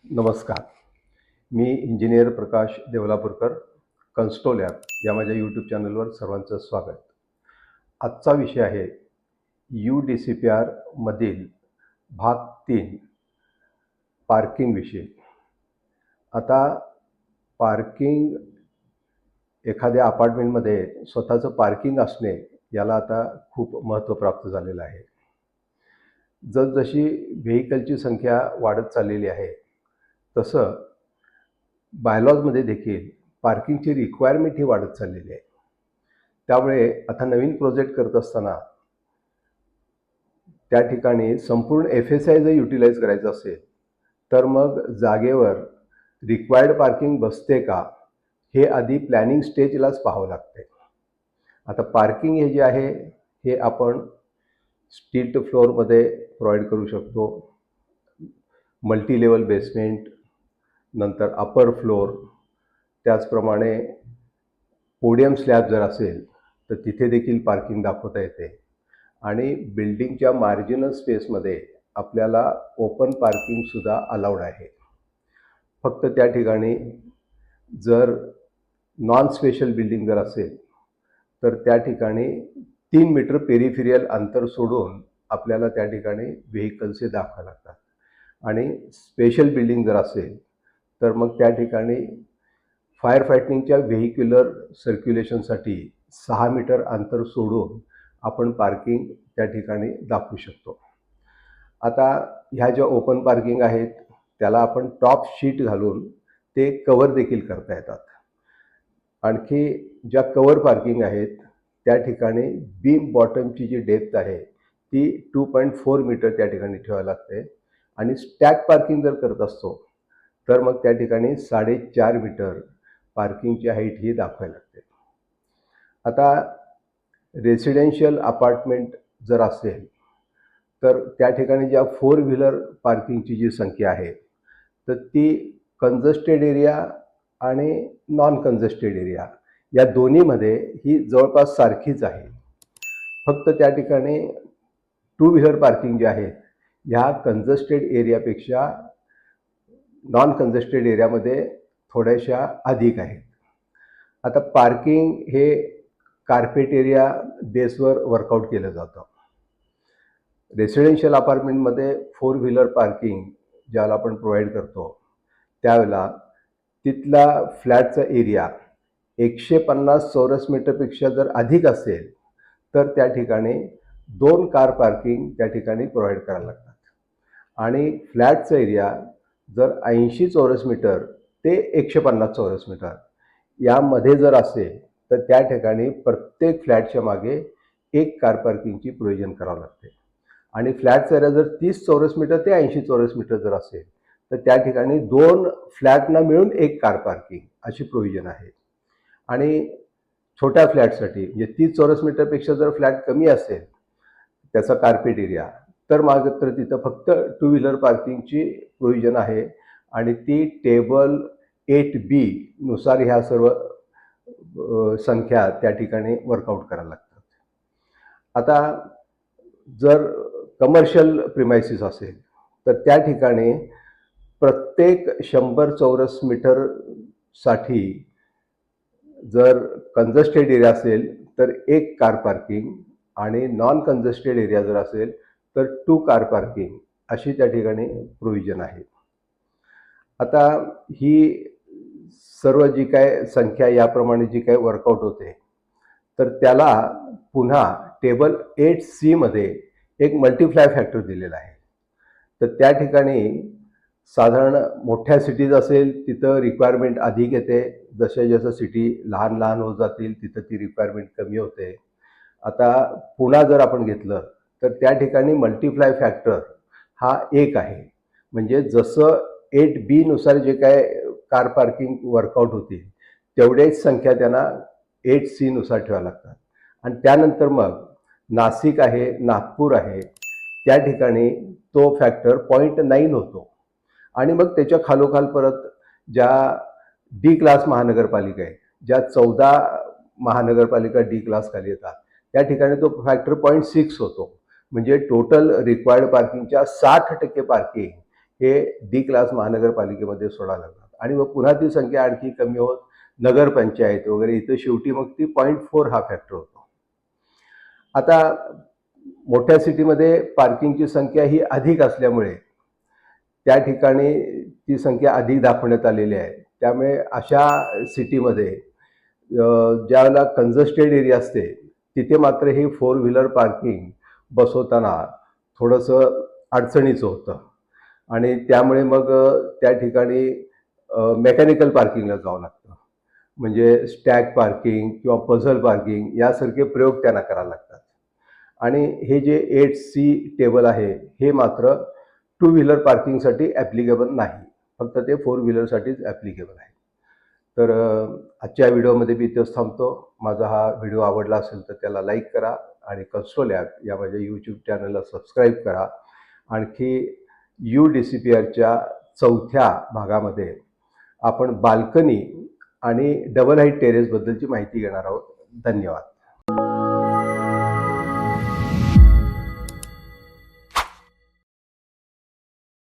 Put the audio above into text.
नमस्कार. मी इंजिनियर प्रकाश देवलापूरकर, कन्स्टो लॅब या माझ्या यूट्यूब चॅनलवर सर्वांचं स्वागत. आजचा विषय आहे UDCPR मधील भाग 3 पार्किंग विषयी. आता पार्किंग एखाद्या अपार्टमेंटमध्ये स्वतःचं पार्किंग असणे याला आता खूप महत्त्व प्राप्त झालेलं आहे. जसजशी व्हेकलची संख्या वाढत चाललेली आहे तसं बायलॉजमध्ये देखील पार्किंगची रिक्वायरमेंट ही वाढत चाललेली आहे. त्यामुळे आता नवीन प्रोजेक्ट करत असताना त्या ठिकाणी संपूर्ण FSI जर युटिलाइज करायचं असेल तर मग जागेवर रिक्वायर्ड पार्किंग बसते का हे आधी प्लॅनिंग स्टेजलाच पाहावं लागते. आता पार्किंग हे जे आहे हे आपण स्ट्रीट फ्लोअरमध्ये प्रोव्हाइड करू शकतो, मल्टी लेवल बेसमेंट, नंतर अपर फ्लोअर, त्याचप्रमाणे पोडियम स्लॅब जर असेल तर तिथे देखील पार्किंग दाखवता येते. आणि बिल्डिंगच्या मार्जिनल स्पेसमध्ये आपल्याला ओपन पार्किंगसुद्धा अलाउड आहे. फक्त त्या ठिकाणी जर नॉन स्पेशल बिल्डिंग जर असेल तर त्या ठिकाणी 3 मीटर पेरिफेरियल अंतर सोडून आपल्याला त्या ठिकाणी व्हेकल्स दाखवावे लागतात. आणि स्पेशल बिल्डिंग जर असेल तर मग त्या ठिकाणी फायर फायटिंगच्या व्हेक्युलर सर्क्युलेशनसाठी 6 मीटर अंतर सोडून आपण पार्किंग त्या ठिकाणी दाखवू शकतो. आता ह्या ज्या ओपन पार्किंग आहेत त्याला आपण टॉप शीट घालून ते कवर देखील करता येतात. आणखी ज्या कवर पार्किंग आहेत त्या ठिकाणी बीम बॉटमची जी डेप्थ आहे ती 2.4 मीटर त्या ठिकाणी ठेवावी लागते. आणि स्टॅक पार्किंग जर करत असतो तर मग त्या ठिकाणी 4.5 मीटर पार्किंगची हाईट ही दाखवावी लागते. आता रेसिडेन्शियल अपार्टमेंट जर असेल तर त्या ठिकाणी ज्या 4 व्हीलर पार्किंगची जी संख्या आहे तर ती कंजस्टेड एरिया आणि नॉन कंजस्टेड एरिया या दोन्हीमध्ये ही जवळपास सारखीच आहे. फक्त त्या ठिकाणी 2 व्हीलर पार्किंग जे आहे ह्या कंजस्टेड एरियापेक्षा नॉन कंजस्टेड एरियामध्ये थोड्याशा अधिक आहेत. आता पार्किंग हे कार्पेट एरिया बेसवर वर्कआउट केलं जातं. रेसिडेन्शियल अपार्टमेंटमध्ये 4 व्हीलर पार्किंग ज्याला आपण प्रोव्हाइड करतो त्यावेळेला तिथला फ्लॅटचा एरिया 150 चौरस मीटरपेक्षा जर अधिक असेल तर त्या ठिकाणी 2 कार पार्किंग त्या ठिकाणी प्रोव्हाइड करायला लागतात. आणि फ्लॅटचा एरिया जर 80 चौरस मीटर ते 150 चौरस मीटर यामध्ये जर असेल तर त्या ठिकाणी प्रत्येक फ्लॅटच्या मागे 1 कार पार्किंगची प्रोव्हिजन करावं लागते. आणि फ्लॅटचा एरिया जर 30 चौरस मीटर ते 80 चौरस मीटर जर असेल तर त्या ठिकाणी 2 फ्लॅटना मिळून 1 कार पार्किंग अशी प्रोव्हिजन आहे. आणि छोट्या फ्लॅटसाठी म्हणजे 30 चौरस मीटरपेक्षा जर फ्लॅट कमी असेल त्याचा कार्पेट एरिया तर मात्र तिथं फक्त 2 व्हीलर पार्किंगची प्रोव्हिजन आहे. आणि ती टेबल 8B नुसार ह्या सर्व संख्या त्या ठिकाणी वर्कआउट करायला लागतात. आता जर कमर्शियल प्रिमायसिस असेल तर त्या ठिकाणी प्रत्येक 100 चौरस मीटरसाठी जर कंजस्टेड एरिया असेल तर 1 कार पार्किंग आणि नॉन कंजस्टेड एरिया जर असेल तर 2 कार पार्किंग अशी त्या ठिकाणी प्रोव्हिजन आहे. आता ही सर्व जी काय संख्या याप्रमाणे जी काय वर्कआउट होते तर त्याला पुन्हा टेबल 8C मध्ये एक मल्टिप्लाय फॅक्टर दिलेला आहे. तर त्या ठिकाणी साधारण मोठ्या सिटीज असेल तिथं रिक्वायरमेंट अधिक येते, जसं सिटी लहान लहान होत जातील तिथं ती रिक्वायरमेंट कमी होते. आता पुन्हा जर आपण घेतलं तर त्या ठिकाणी मल्टिप्लाय फॅक्टर हा 1 आहे. म्हणजे जसं 8B नुसार जे काय कार पार्किंग वर्कआउट होतील तेवढीच संख्या त्यांना 8C नुसार ठेवावं लागतात. आणि त्यानंतर मग नाशिक आहे, नागपूर आहे, त्या ठिकाणी तो फॅक्टर 0.9 होतो. आणि मग त्याच्या खालोखाल परत ज्या D क्लास महानगरपालिका आहेत, ज्या 14 महानगरपालिका D क्लास खाली येतात त्या ठिकाणी तो फॅक्टर 0.6 होतो. म्हणजे टोटल रिक्वायर्ड पार्किंगच्या 60% पार्किंग हे डी क्लास महानगरपालिकेमध्ये सोडायला लागतात आणि मग पुन्हा ती संख्या आणखी कमी होत नगरपंचायत वगैरे इथं शेवटी मग ती 0.4 हा फॅक्टर होतो. आता मोठ्या सिटीमध्ये पार्किंगची संख्या ही अधिक असल्यामुळे त्या ठिकाणी ती संख्या अधिक दाखवण्यात आलेली आहे. त्यामुळे अशा सिटीमध्ये ज्यावेळेला कंजस्टेड एरिया असते तिथे मात्र हे 4 व्हीलर पार्किंग बसवताना थोडंसं अडचणीचं होतं आणि त्यामुळे मग त्या ठिकाणी मेकॅनिकल पार्किंगला जावं लागतं. म्हणजे स्टॅक पार्किंग किंवा पझल पार्किंग यासारखे प्रयोग त्यांना करावे लागतात. आणि हे जे 8C टेबल आहे हे मात्र 2 व्हीलर पार्किंगसाठी ॲप्लिकेबल नाही, फक्त ते 4 व्हीलरसाठीच ॲप्लिकेबल आहे. तर आजच्या व्हिडिओमध्ये मी इथेच थांबतो. माझा हा व्हिडिओ आवडला असेल तर त्याला लाईक करा आणि कन्स्ट्रोल ॲप या माझ्या यूट्यूब चॅनलला सबस्क्राईब करा. आणखी UDCPRच्या 4थ्या भागामध्ये आपण बाल्कनी आणि डबल हाईट टेरेसबद्दलची माहिती घेणार आहोत. धन्यवाद.